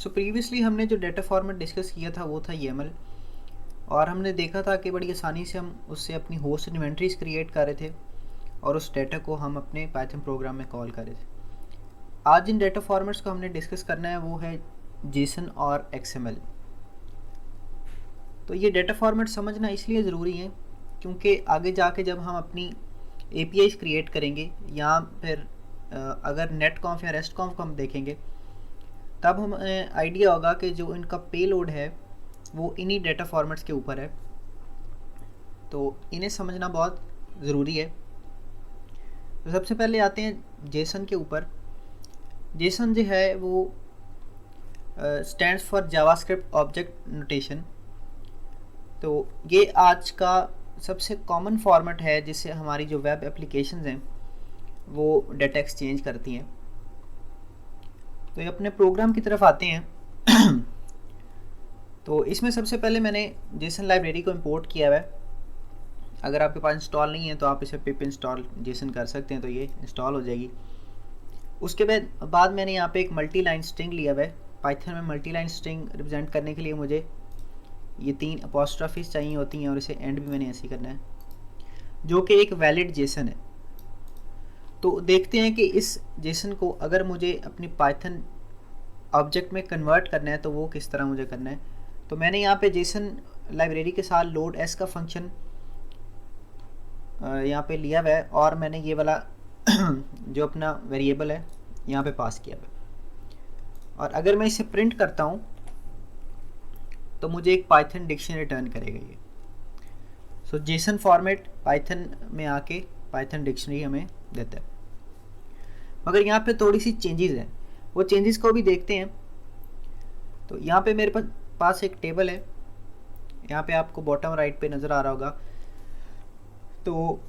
सो previously हमने जो data format discuss किया था वो था YAML, और हमने देखा था कि बड़ी आसानी से हम उससे अपनी होस्ट इन्वेंट्रीज क्रिएट कर रहे थे और उस डेटा को हम अपने पाइथन प्रोग्राम में कॉल कर रहे थे। आज जिन डेटा फॉर्मेट्स को हमने डिस्कस करना है वो है JSON और XML। तो ये डेटा फॉर्मेट समझना इसलिए ज़रूरी है क्योंकि आगे जाके जब हम अपनी APIs क्रिएट करेंगे या फिर अगर नेटकॉन्फ या रेस्टकॉन्फ को हम देखेंगे तब हमें आइडिया होगा कि जो इनका पेलोड है वो इन्हीं डेटा फॉर्मेट्स के ऊपर है। तो इन्हें समझना बहुत ज़रूरी है। तो सबसे पहले आते हैं जेसन के ऊपर। जेसन जो है वो stands for JavaScript object notation. तो ये आज का सबसे कॉमन फॉर्मेट है जिससे हमारी जो वेब एप्लीकेशंस हैं वो डेटा एक्सचेंज करती हैं। तो ये अपने प्रोग्राम की तरफ आते हैं। तो इसमें सबसे पहले मैंने जेसन लाइब्रेरी को इंपोर्ट किया हुआ है। अगर आपके पास इंस्टॉल नहीं है तो आप इसे पिप इंस्टॉल जेसन कर सकते हैं, तो ये इंस्टॉल हो जाएगी। उसके बाद मैंने यहाँ पे एक मल्टी लाइन स्ट्रिंग लिया हुआ है। पाइथन में मल्टी लाइन स्ट्रिंग रिप्रेजेंट करने के लिए मुझे ये 3 अपॉस्ट्रॉफीज चाहिए होती हैं और इसे एंड भी मैंने ऐसे ही करना है, जो कि एक वैलिड जेसन है। तो देखते हैं कि इस जेसन को अगर मुझे अपनी पाइथन ऑब्जेक्ट में कन्वर्ट करना है तो वो किस तरह मुझे करना है। तो मैंने यहाँ पे जेसन लाइब्रेरी के साथ लोड एस का फंक्शन यहाँ पे लिया हुआ है और मैंने ये वाला जो अपना वेरिएबल है यहाँ पे पास किया हुआ है। और अगर मैं इसे प्रिंट करता हूँ तो मुझे एक पाइथन डिक्शनरी रिटर्न करेगा ये। सो जेसन फॉर्मेट पाइथन में आके पाइथन डिक्शनरी हमें देता है। मगर यहाँ पे थोड़ी सी चेंजेस हैं, वो चेंजेस को भी देखते हैं। तो यहाँ पे मेरे पास एक टेबल है, यहाँ पे आपको बॉटम राइट पे नज़र आ रहा होगा। तो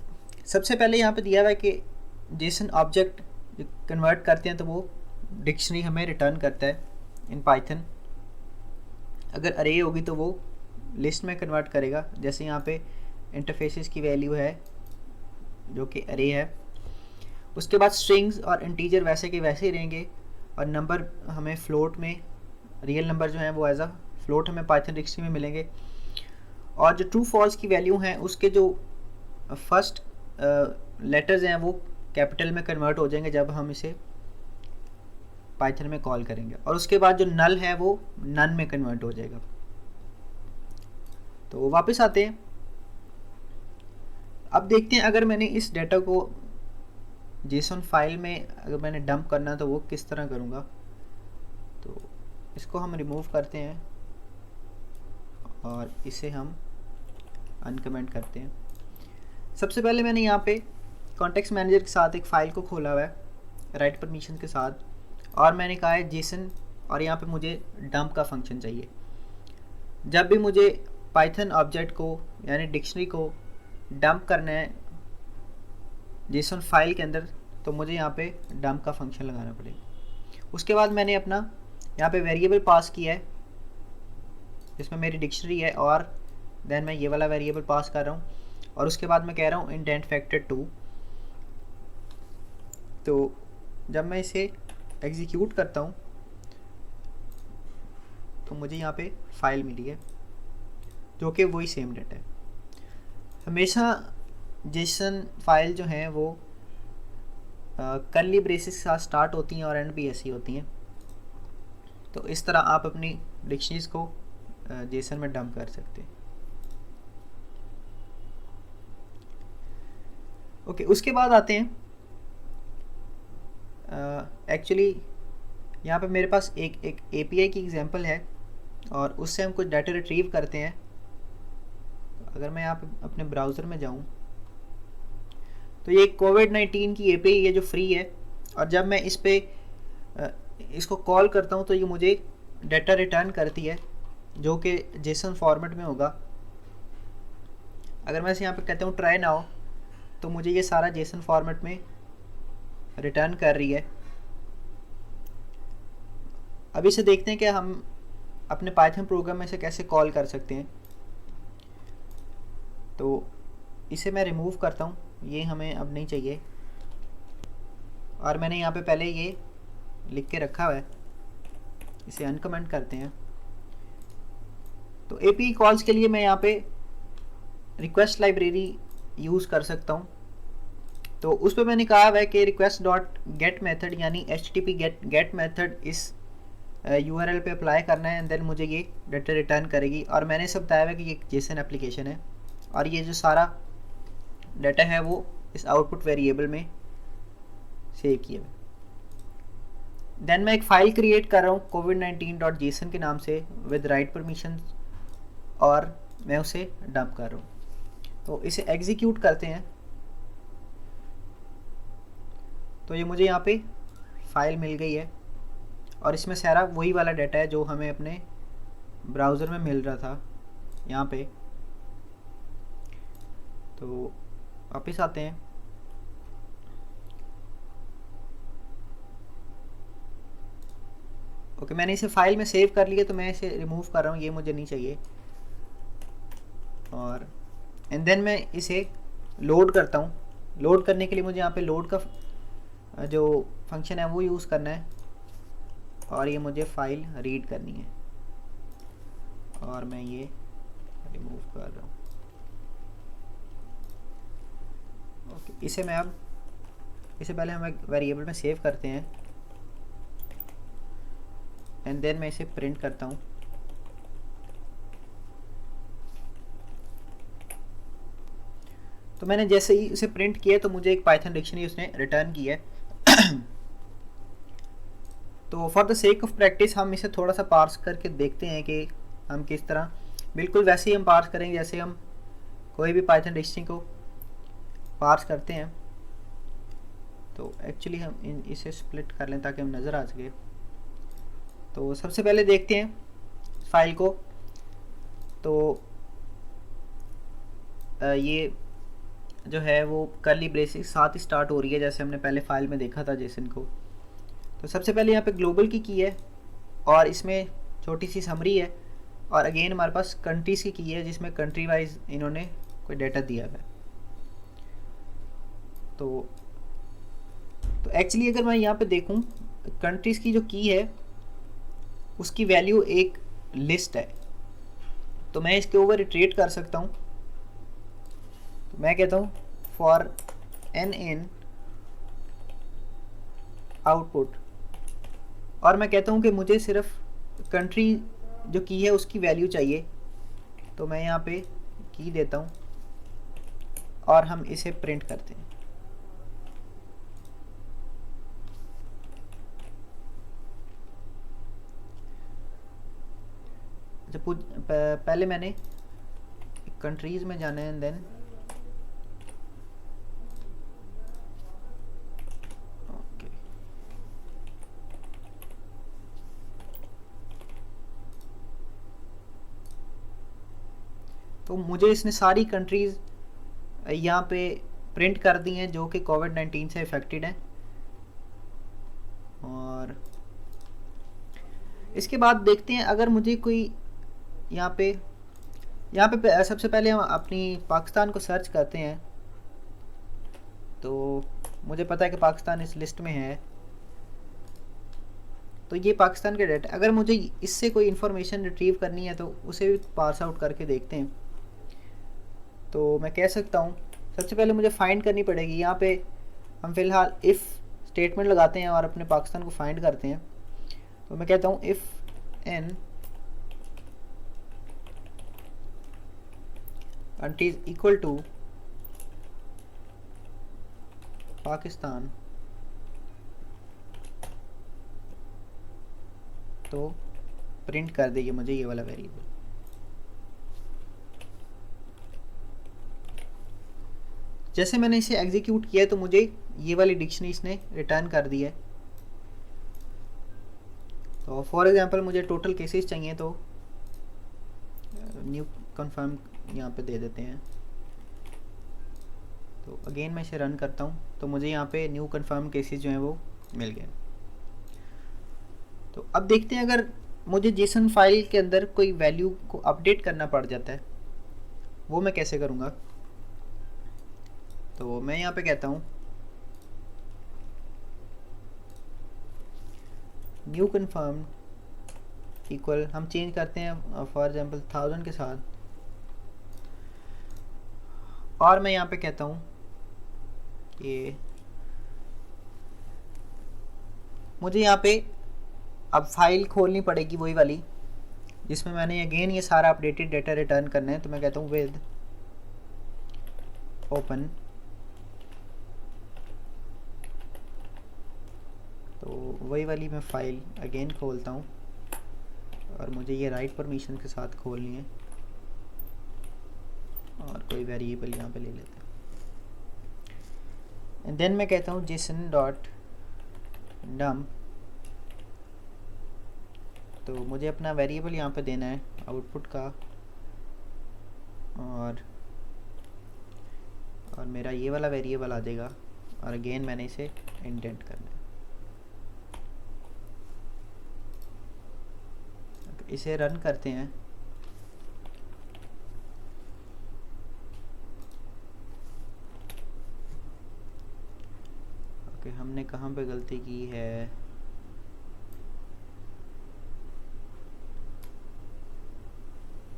सबसे पहले यहाँ पे दिया हुआ है कि जेसन ऑब्जेक्ट कन्वर्ट करते हैं तो वो डिक्शनरी हमें रिटर्न करता है इन पाइथन। अगर अरे होगी तो वो लिस्ट में कन्वर्ट करेगा, जैसे यहाँ पे इंटरफेसेस की वैल्यू है जो कि अरे है। उसके बाद स्ट्रिंग्स और इंटीजर वैसे के वैसे ही रहेंगे और नंबर हमें फ्लोट में, रियल नंबर जो है वो एज अ फ्लोट हमें पाइथन डिक्शनरी में मिलेंगे। और जो ट्रू फॉल्स की वैल्यू हैं उसके जो फर्स्ट लेटर्स हैं वो कैपिटल में कन्वर्ट हो जाएंगे जब हम इसे पाइथन में कॉल करेंगे, और उसके बाद जो नल है वो नन में कन्वर्ट हो जाएगा। तो वापस आते हैं, अब देखते हैं अगर मैंने इस डेटा को जेसन फाइल में अगर मैंने डंप करना तो वो किस तरह करूँगा। तो इसको हम रिमूव करते हैं और इसे हम अनकमेंट करते हैं। सबसे पहले मैंने यहाँ पे कॉन्टेक्स्ट मैनेजर के साथ एक फ़ाइल को खोला हुआ है राइट परमिशन के साथ, और मैंने कहा है जेसन, और यहाँ पे मुझे डंप का फंक्शन चाहिए। जब भी मुझे पाइथन ऑब्जेक्ट को यानी डिक्शनरी को डंप करना है जेसन फाइल के अंदर तो मुझे यहाँ पे डंप का फंक्शन लगाना पड़ेगा। उसके बाद मैंने अपना यहाँ पे वेरिएबल पास किया है जिसमें मेरी डिक्शनरी है, और देन मैं ये वाला वेरिएबल पास कर रहा हूँ, और उसके बाद मैं कह रहा हूँ इंडेंट फैक्टर 2। तो जब मैं इसे एग्जीक्यूट करता हूँ तो मुझे यहाँ पे फाइल मिली है जो कि वही सेम डेटा है। हमेशा जेसन फाइल जो हैं वो कर्ली ब्रेसेस के साथ स्टार्ट होती हैं और एंड भी ऐसी होती हैं। तो इस तरह आप अपनी डिक्शनरीज को जेसन में डंप कर सकते हैं। ओके, उसके बाद आते हैं एक्चुअली यहाँ पे मेरे पास एक API की एग्जांपल है और उससे हम कुछ डाटा रिट्रीव करते हैं। अगर मैं यहाँ पे अपने ब्राउज़र में जाऊँ तो ये कोविड-19 की API है जो फ्री है, और जब मैं इसको कॉल करता हूँ तो ये मुझे डाटा रिटर्न करती है जो कि जेसन फॉर्मेट में होगा। अगर मैं इसे यहाँ पे कहता हूँ ट्राई नाउ तो मुझे ये सारा जेसन फॉर्मेट में रिटर्न कर रही है। अब इसे देखते हैं कि हम अपने पाइथन प्रोग्राम में से कैसे कॉल कर सकते हैं। तो इसे मैं रिमूव करता हूँ, ये हमें अब नहीं चाहिए, और मैंने यहाँ पे पहले ये लिख के रखा हुआ है इसे अनकमेंट करते हैं। तो एपीआई कॉल्स के लिए मैं यहाँ पे रिक्वेस्ट लाइब्रेरी यूज़ कर सकता हूँ। तो उस पर मैंने कहा हुआ है कि रिक्वेस्ट डॉट गेट मेथड यानी HTTP गेट मेथड इस URL पे अप्लाई करना है एंड देन मुझे ये डाटा रिटर्न करेगी। और मैंने सब बताया हुआ है कि ये जेसन एप्लीकेशन है और ये जो सारा डाटा है वो इस आउटपुट वेरिएबल में सेव किया हुआ है। देन मैं एक फ़ाइल क्रिएट कर रहा हूँ covid19.json के नाम से विद राइट परमिशन और मैं उसे डंप कर रहा हूँ। तो इसे एग्जीक्यूट करते हैं। तो ये मुझे यहाँ पे फाइल मिल गई है और इसमें सारा वही वाला डाटा है जो हमें अपने ब्राउज़र में मिल रहा था यहाँ पे। तो वापस आते हैं। ओके, मैंने इसे फाइल में सेव कर लिया तो मैं इसे रिमूव कर रहा हूँ, ये मुझे नहीं चाहिए। और एंड देन मैं इसे लोड करता हूँ। लोड करने के लिए मुझे यहाँ पे लोड का जो फंक्शन है वो यूज़ करना है और ये मुझे फाइल रीड करनी है और मैं ये रिमूव कर रहा हूँ। ओके, इसे मैं अब इसे पहले हम एक वेरिएबल में सेव करते हैं एंड देन मैं इसे प्रिंट करता हूँ। तो मैंने जैसे ही इसे प्रिंट किया तो मुझे एक पाइथन डिक्शनरी उसने रिटर्न की है। तो for the sake of practice हम इसे थोड़ा सा पार्स करके देखते हैं कि हम किस तरह, बिल्कुल वैसे ही हम पार्स करेंगे जैसे हम कोई भी पाइथन डिक्शनरी को पार्स करते हैं। तो एक्चुअली हम इसे स्प्लिट कर लें ताकि हम नज़र आ सके। तो सबसे पहले देखते हैं फाइल को। तो ये जो है वो कर्ली ब्रेसेस साथ ही स्टार्ट हो रही है जैसे हमने पहले फाइल में देखा था जेसन को। तो सबसे पहले यहाँ पे ग्लोबल की है और इसमें छोटी सी समरी है और अगेन हमारे पास कंट्रीज़ की है जिसमें कंट्री वाइज इन्होंने कोई डाटा दिया हुआ है। तो एक्चुअली अगर मैं यहाँ पे देखूँ कंट्रीज़ की जो की है उसकी वैल्यू एक लिस्ट है। तो मैं इसके ऊपर इटरेट कर सकता हूँ। तो मैं कहता हूँ फॉर n in आउटपुट और मैं कहता हूँ कि मुझे सिर्फ कंट्री जो की है उसकी वैल्यू चाहिए। तो मैं यहाँ पे की देता हूँ और हम इसे प्रिंट करते हैं। पहले मैंने कंट्रीज़ में जाना है एंड देन ओके। तो मुझे इसने सारी कंट्रीज़ यहाँ पे प्रिंट कर दी हैं जो कि कोविड-19 से इफ़ेक्टेड हैं। और इसके बाद देखते हैं अगर मुझे कोई यहाँ पे सबसे पहले हम अपनी पाकिस्तान को सर्च करते हैं। तो मुझे पता है कि पाकिस्तान इस लिस्ट में है। तो ये पाकिस्तान के डाटा, अगर मुझे इससे कोई इन्फॉर्मेशन रिट्रीव करनी है तो उसे भी पार्स आउट करके देखते हैं। तो मैं कह सकता हूँ सबसे पहले मुझे फाइंड करनी पड़ेगी। यहाँ पे हम फ़िलहाल इफ़ स्टेटमेंट लगाते हैं और अपने पाकिस्तान को फाइंड करते हैं। तो मैं कहता हूँ if n country is equal to Pakistan तो प्रिंट कर देगी मुझे ये वाला वेरिएबल। जैसे मैंने इसे एग्जीक्यूट किया तो मुझे ये वाली डिक्शनरी इसने रिटर्न कर दी है। तो फॉर एग्जांपल मुझे टोटल केसेस चाहिए तो न्यू कन्फर्म यहाँ पे दे देते हैं। तो अगेन मैं इसे रन करता हूँ तो मुझे यहाँ पे न्यू कन्फर्म केसेस जो हैं वो मिल गए। तो अब देखते हैं अगर मुझे जेसन फाइल के अंदर कोई वैल्यू को अपडेट करना पड़ जाता है वो मैं कैसे करूँगा। तो मैं यहाँ पे कहता हूँ न्यू कन्फर्म इक्वल हम चेंज करते हैं फॉर एग्जांपल 1000 के साथ, और मैं यहाँ पे कहता हूँ कि मुझे यहाँ पे अब फाइल खोलनी पड़ेगी वही वाली जिसमें मैंने अगेन ये सारा अपडेटेड डेटा रिटर्न करना है। तो मैं कहता हूँ विद ओपन, तो वही वाली मैं फ़ाइल अगेन खोलता हूँ और मुझे ये राइट परमिशन के साथ खोलनी है और कोई वेरिएबल यहाँ पे ले लेते हैं। एंड देन मैं कहता हूँ जेसन डॉट डम्प, तो मुझे अपना वेरिएबल यहाँ पे देना है आउटपुट का, और मेरा ये वाला वेरिएबल आ जाएगा और अगेन मैंने इसे इंडेंट करना है। इसे रन करते हैं। ओके, हमने कहाँ पे गलती की है?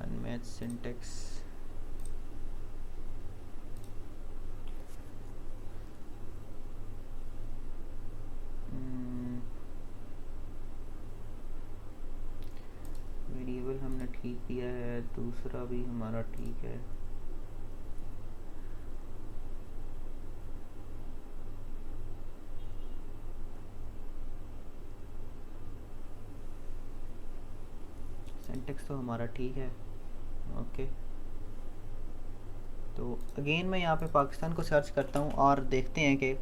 अनमैच सिंटेक्स, वेरिएबल हमने ठीक किया है, दूसरा भी हमारा ठीक है। सिंटेक्स तो हमारा ठीक है। ओके, तो अगेन मैं यहाँ पे पाकिस्तान को सर्च करता हूँ और देखते हैं कि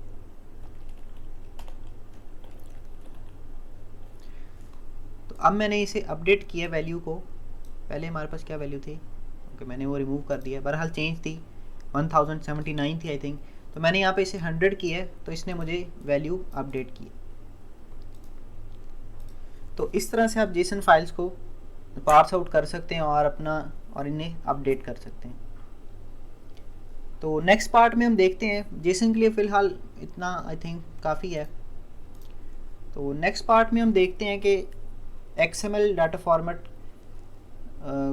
तो अब मैंने इसे अपडेट किया वैल्यू को। पहले हमारे पास क्या वैल्यू थी? ओके, मैंने वो रिमूव कर दिया। बहरहाल चेंज थी 1079 थी आई थिंक, तो मैंने यहाँ पे इसे 100 किया है, तो इसने मुझे वैल्यू अपडेट की। तो इस तरह से आप जेसन फाइल्स को पार्स आउट कर सकते हैं और इन्हें अपडेट कर सकते हैं। तो नेक्स्ट पार्ट में हम देखते हैं, जेसन के लिए फ़िलहाल इतना आई थिंक काफ़ी है। तो नेक्स्ट पार्ट में हम देखते हैं कि XML डाटा फॉर्मेट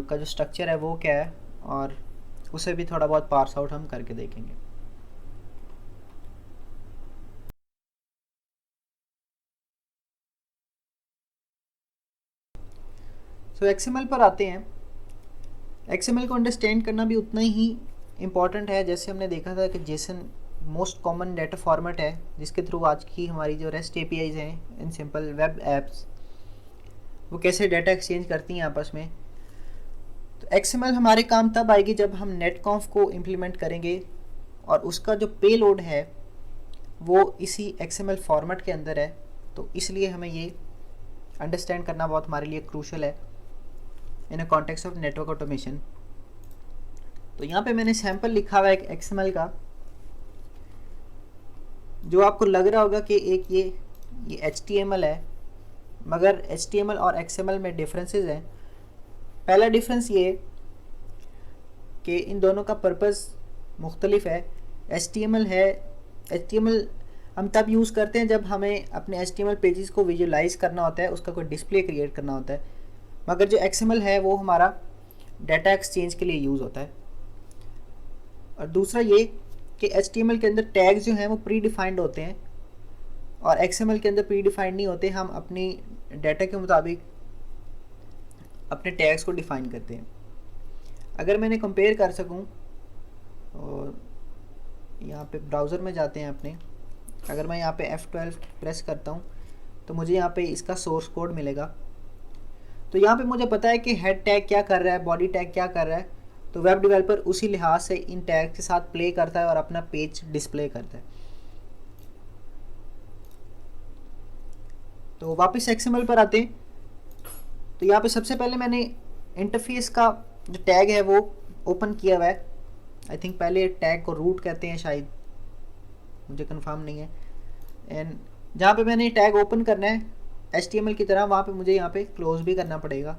का जो स्ट्रक्चर है वो क्या है, और उसे भी थोड़ा बहुत पार्स आउट हम करके देखेंगे। सो XML पर आते हैं। XML को अंडरस्टैंड करना भी उतना ही इम्पॉर्टेंट है जैसे हमने देखा था कि Jason most common data format है जिसके थ्रू आज की हमारी जो REST APIs हैं इन सिंपल वेब एप्स वो कैसे डाटा एक्सचेंज करती हैं आपस में। तो XML हमारे काम तब आएगी जब हम netconf को इम्प्लीमेंट करेंगे और उसका जो पेलोड है वो इसी XML फॉर्मेट के अंदर है। तो इसलिए हमें ये अंडरस्टैंड करना बहुत हमारे लिए क्रूशल है in a context of network automation. तो यहाँ पे मैंने सैम्पल लिखा हुआ है एक XML का, जो आपको लग रहा होगा कि एक ये HTML है, मगर HTML और XML में डिफरेंसेस हैं। पहला डिफरेंस ये कि इन दोनों का पर्पस मुख्तलिफ है। HTML हम तब यूज़ करते हैं जब हमें अपने HTML पेजेस को विजुलाइज करना होता है, उसका कोई डिस्प्ले क्रिएट करना होता है, मगर जो XML है वो हमारा डाटा एक्सचेंज के लिए यूज़ होता है। और दूसरा ये कि HTML के अंदर टैग्स जो हैं वो प्री डिफाइंड होते हैं और XML के अंदर प्री डिफाइंड नहीं होते। हम अपनी डाटा के मुताबिक अपने टैग्स को डिफ़ाइन करते हैं। अगर मैंने कंपेयर कर सकूं, और यहाँ पे ब्राउज़र में जाते हैं अपने, अगर मैं यहाँ पे F12 प्रेस करता हूँ तो मुझे यहाँ पे इसका सोर्स कोड मिलेगा। तो यहाँ पे मुझे पता है कि हेड टैग क्या कर रहा है, बॉडी टैग क्या कर रहा है। तो वेब डेवलपर उसी लिहाज से इन टैग के साथ प्ले करता है और अपना पेज डिस्प्ले करता है। तो वापस XML पर आते हैं। तो यहाँ पे सबसे पहले मैंने इंटरफेस का जो टैग है वो ओपन किया हुआ है। आई थिंक पहले टैग को रूट कहते हैं शायद, मुझे कंफर्म नहीं है। एंड जहाँ पे मैंने टैग ओपन करना है HTML की तरह, वहाँ पे मुझे यहाँ पे क्लोज भी करना पड़ेगा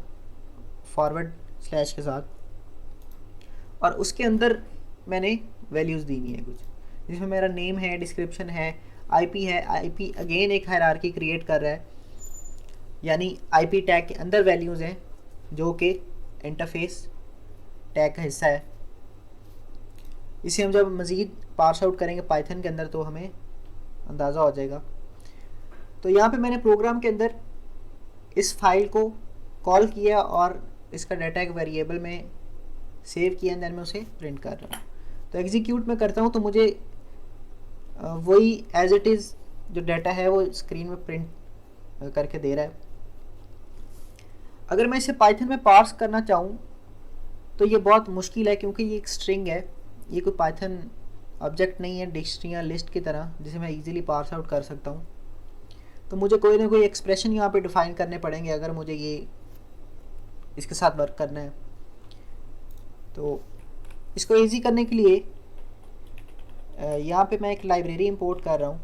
फॉरवर्ड स्लैश के साथ, और उसके अंदर मैंने वैल्यूज़ दी हुई है कुछ, जिसमें मेरा नेम है, डिस्क्रिप्शन है, IP है। IP अगेन एक हायरार्की क्रिएट कर रहा है। यानी आईपी टैग के अंदर वैल्यूज़ हैं जो कि इंटरफेस टैग का हिस्सा है। इसे हम जब मज़ीद पार्स आउट करेंगे पाइथन के अंदर तो हमें अंदाज़ा हो जाएगा। तो यहाँ पे मैंने प्रोग्राम के अंदर इस फाइल को कॉल किया और इसका डाटा एक वेरिएबल में सेव किया, देन मैं उसे प्रिंट कर रहा हूँ। तो एग्जीक्यूट में करता हूँ तो मुझे वही एज इट इज़ जो डाटा है वो स्क्रीन में प्रिंट करके दे रहा है। अगर मैं इसे पाइथन में पार्स करना चाहूँ तो ये बहुत मुश्किल है, क्योंकि ये एक स्ट्रिंग है, ये कोई पाइथन ऑब्जेक्ट नहीं है डिक्शनरी या लिस्ट की तरह जिसे मैं इजीली पार्स आउट कर सकता हूँ। तो मुझे कोई ना कोई एक्सप्रेशन यहाँ पे डिफाइन करने पड़ेंगे अगर मुझे ये इसके साथ वर्क करना है। तो इसको इजी करने के लिए यहाँ पे मैं एक लाइब्रेरी इंपोर्ट कर रहा हूँ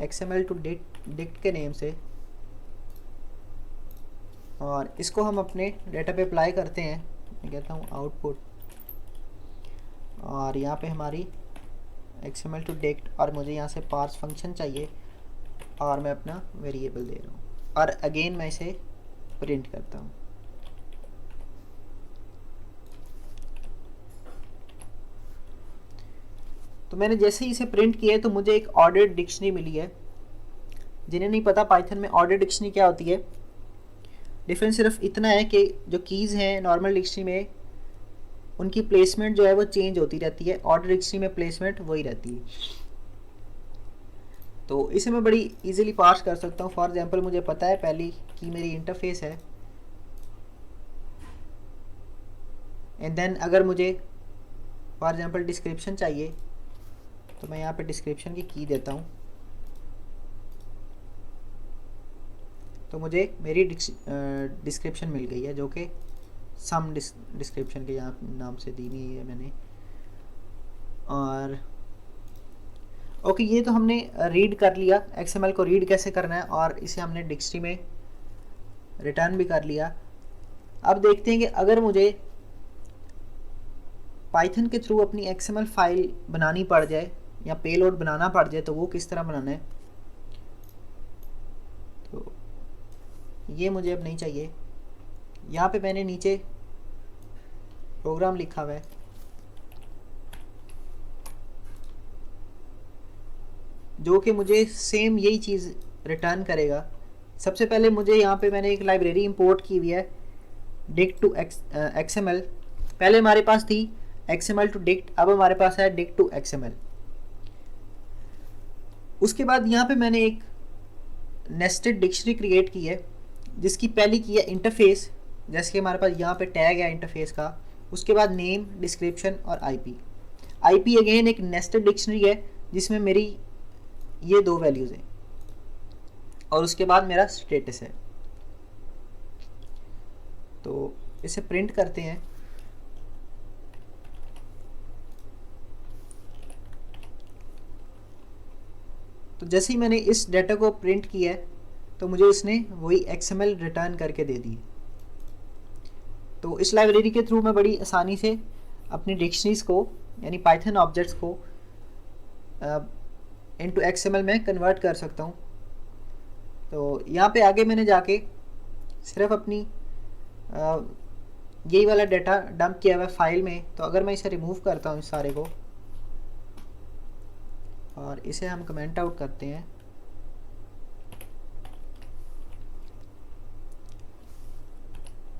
XML टू डिक्ट के नेम से, और इसको हम अपने डेटा पे अप्लाई करते हैं। मैं कहता हूँ आउटपुट, और यहाँ पे हमारी XML टू डिक्ट, और मुझे यहाँ से पार्स फंक्शन चाहिए और मैं अपना वेरिएबल दे रहा हूँ, और अगेन मैं इसे प्रिंट करता हूँ। तो मैंने जैसे ही इसे प्रिंट किया है तो मुझे एक ऑर्डर्ड डिक्शनरी मिली है। जिन्हें नहीं पता पाइथन में ऑर्डर्ड डिक्शनरी क्या होती है, डिफरेंस सिर्फ इतना है कि जो कीज़ हैं नॉर्मल डिक्शनरी में उनकी प्लेसमेंट जो है वो चेंज होती रहती है, ऑर्डर डिक्शनरी में प्लेसमेंट वही रहती है। तो इसे मैं बड़ी इजीली पार्स कर सकता हूँ। फॉर एग्जांपल मुझे पता है पहली की मेरी इंटरफेस है, एंड देन अगर मुझे फॉर एग्जांपल डिस्क्रिप्शन चाहिए तो मैं यहाँ पे डिस्क्रिप्शन की देता हूँ, तो मुझे मेरी डिस्क्रिप्शन मिल गई है जो कि सम डिस्क्रिप्शन के यहाँ नाम से दी हुई है मैंने। और ओके, ये तो हमने रीड कर लिया, XML को रीड कैसे करना है, और इसे हमने डिक्शनरी में रिटर्न भी कर लिया। अब देखते हैं कि अगर मुझे पाइथन के थ्रू अपनी XML फाइल बनानी पड़ जाए या पेलोड बनाना पड़ जाए तो वो किस तरह बनाना है। तो ये मुझे अब नहीं चाहिए। यहाँ पे मैंने नीचे प्रोग्राम लिखा हुआ है, जो कि मुझे सेम यही चीज़ रिटर्न करेगा। सबसे पहले मुझे यहाँ पे मैंने एक लाइब्रेरी इंपोर्ट की हुई है डिक्ट टू XML। पहले हमारे पास थी XML टू डिक्ट, अब हमारे पास है डिक्ट टू XML। उसके बाद यहाँ पे मैंने एक नेस्टेड डिक्शनरी क्रिएट की है जिसकी पहली की है इंटरफेस, जैसे कि हमारे पास यहाँ पे टैग है इंटरफेस का, उसके बाद नेम, डिस्क्रिप्शन और आईपी अगेन एक नेस्टेड डिक्शनरी है जिसमें मेरी ये दो वैल्यूज़ हैं, और उसके बाद मेरा स्टेटस है। तो इसे प्रिंट करते हैं। तो जैसे ही मैंने इस डाटा को प्रिंट किया है तो मुझे इसने वही XML रिटर्न करके दे दी। तो इस लाइब्रेरी के थ्रू मैं बड़ी आसानी से अपनी डिक्शनरीज को यानी पाइथन ऑब्जेक्ट्स को इनटू XML में कन्वर्ट कर सकता हूँ। तो यहाँ पे आगे मैंने जाके सिर्फ अपनी यही वाला डाटा डंप किया हुआ है फाइल में। तो अगर मैं इसे रिमूव करता हूँ इस सारे को और इसे हम कमेंट आउट करते हैं,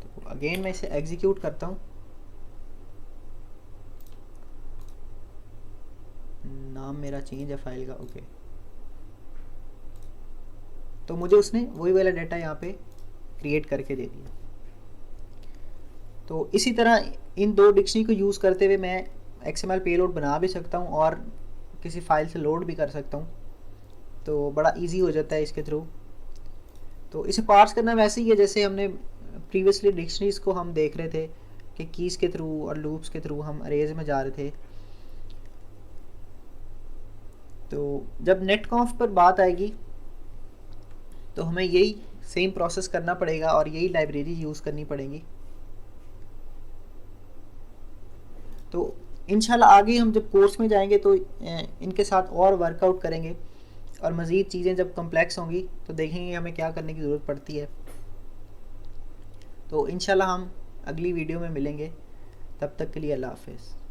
तो अगेन मैं इसे एग्जीक्यूट करता हूँ। नाम मेरा चेंज है फाइल का, ओके। तो मुझे उसने वही वाला डाटा यहाँ पे क्रिएट करके दे दिया। तो इसी तरह इन दो डिक्शनरी को यूज़ करते हुए मैं XML पेलोड बना भी सकता हूँ और किसी फाइल से लोड भी कर सकता हूँ। तो बड़ा इजी हो जाता है इसके थ्रू। तो इसे पार्स करना वैसे ही है जैसे हमने प्रीवियसली डिक्शनरीज को हम देख रहे थे कि कीज़ के थ्रू और लूप्स के थ्रू हम अरेज में जा रहे थे। तो जब नेटकॉन्फ पर बात आएगी तो हमें यही सेम प्रोसेस करना पड़ेगा और यही लाइब्रेरी यूज़ करनी पड़ेगी। तो इंशाल्लाह आगे हम जब कोर्स में जाएंगे तो इनके साथ और वर्कआउट करेंगे और मज़ीद चीज़ें जब कम्प्लेक्स होंगी तो देखेंगे हमें क्या करने की ज़रूरत पड़ती है। तो इंशाल्लाह हम अगली वीडियो में मिलेंगे, तब तक के लिए अल्लाह हाफ़िज़।